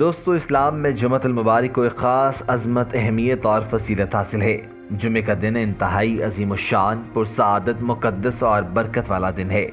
دوستو، اسلام میں جمعۃ المبارک کو ایک خاص عظمت، اہمیت اور فضیلت حاصل ہے۔ جمعہ کا دن انتہائی عظیم الشان، پرسعادت، مقدس اور برکت والا دن ہے۔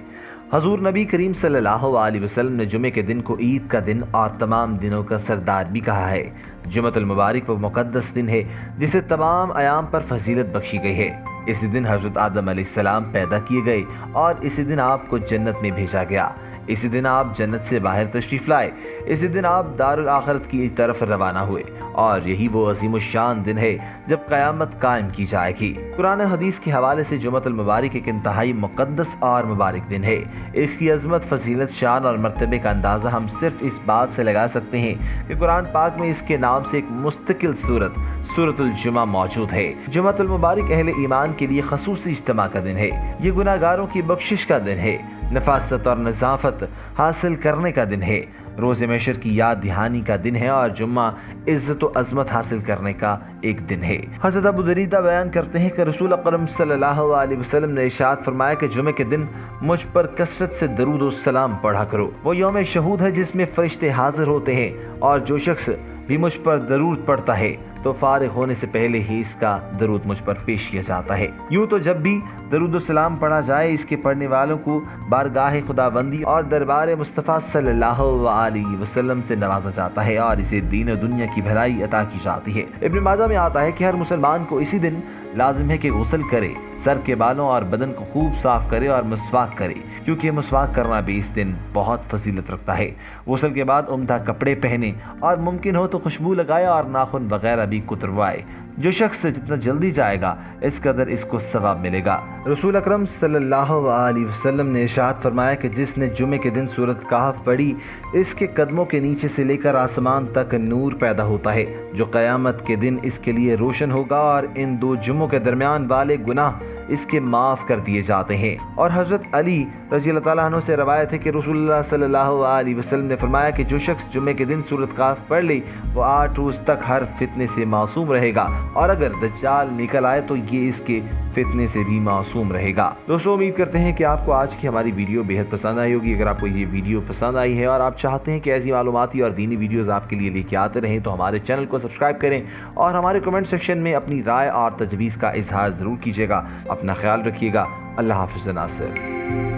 حضور نبی کریم صلی اللہ علیہ وسلم نے جمعہ کے دن کو عید کا دن اور تمام دنوں کا سردار بھی کہا ہے۔ جمعۃ المبارک وہ مقدس دن ہے جسے تمام ایام پر فضیلت بخشی گئی ہے۔ اسی دن حضرت آدم علیہ السلام پیدا کیے گئے اور اسی دن آپ کو جنت میں بھیجا گیا۔ اسی دن آپ جنت سے باہر تشریف لائے۔ اسی دن آپ دارالآخرت کی طرف روانہ ہوئے، اور یہی وہ عظیم الشان دن ہے جب قیامت قائم کی جائے گی۔ قرآن حدیث کے حوالے سے جمعۃ المبارک ایک انتہائی مقدس اور مبارک دن ہے۔ اس کی عظمت، فضیلت، شان اور مرتبے کا اندازہ ہم صرف اس بات سے لگا سکتے ہیں کہ قرآن پاک میں اس کے نام سے ایک مستقل سورۃ الجمعہ موجود ہے۔ جمعۃ المبارک اہل ایمان کے لیے خصوصی اجتماع کا دن ہے۔ یہ گناہگاروں کی بخشش کا دن ہے، نفاست اور نظافت حاصل کرنے کا دن ہے، روز محشر کی یاد دہانی کا دن ہے، اور جمعہ عزت و عظمت حاصل کرنے کا ایک دن ہے۔ حضرت ابو درداء بیان کرتے ہیں کہ رسول اکرم صلی اللہ علیہ وسلم نے ارشاد فرمایا کہ جمعے کے دن مجھ پر کثرت سے درود و سلام پڑھا کرو۔ وہ یوم شہود ہے جس میں فرشتے حاضر ہوتے ہیں، اور جو شخص بھی مجھ پر درود پڑھتا ہے تو فارغ ہونے سے پہلے ہی اس کا درود مجھ پر پیش کیا جاتا ہے۔ یوں تو جب بھی درود و سلام پڑھا جائے، اس کے پڑھنے والوں کو بارگاہ خداوندی اور دربار مصطفیٰ صلی اللہ علیہ وسلم سے نوازا جاتا ہے، اور اسے دین و دنیا کی بھلائی عطا کی جاتی ہے۔ ابن ماجہ میں آتا ہے کہ ہر مسلمان کو اسی دن لازم ہے کہ غسل کرے، سر کے بالوں اور بدن کو خوب صاف کرے اور مسواک کرے، کیونکہ مسواک کرنا بھی اس دن بہت فضیلت رکھتا ہے۔ غسل کے بعد عمدہ کپڑے پہنے اور ممکن ہو تو خوشبو لگائے اور ناخن وغیرہ بھی کتروائے۔ جو شخص جتنا جلدی جائے گا اس قدر اس کو ثواب ملے گا۔ رسول اکرم صلی اللہ علیہ وسلم نے ارشاد فرمایا کہ جس نے جمعے کے دن سورۃ کہف پڑھی، اس کے قدموں کے نیچے سے لے کر آسمان تک نور پیدا ہوتا ہے جو قیامت کے دن اس کے لیے روشن ہوگا، اور ان دو جمعوں کے درمیان والے گناہ اس کے معاف کر دیے جاتے ہیں۔ اور حضرت علی رضی اللہ تعالیٰ عنہ سے روایت ہے کہ رسول اللہ صلی اللہ علیہ وسلم نے فرمایا کہ جو شخص جمعے کے دن سورۃ کہف پڑھ لے وہ 8 روز تک ہر فتنے سے معصوم رہے گا، اور اگر دجال نکل آئے تو یہ اس کے فتنے سے بھی معصوم رہے گا۔ دوستو، امید کرتے ہیں کہ آپ کو آج کی ہماری ویڈیو بہت پسند آئی ہوگی۔ اگر آپ کو یہ ویڈیو پسند آئی ہے اور آپ چاہتے ہیں کہ ایسی معلوماتی اور دینی ویڈیوز آپ کے لیے لے کے آتے رہیں تو ہمارے چینل کو سبسکرائب کریں، اور ہمارے کمنٹ سیکشن میں اپنی رائے اور تجویز کا اظہار ضرور کیجیے گا۔ اپنا خیال رکھیے گا۔ اللہ حافظ ناصر۔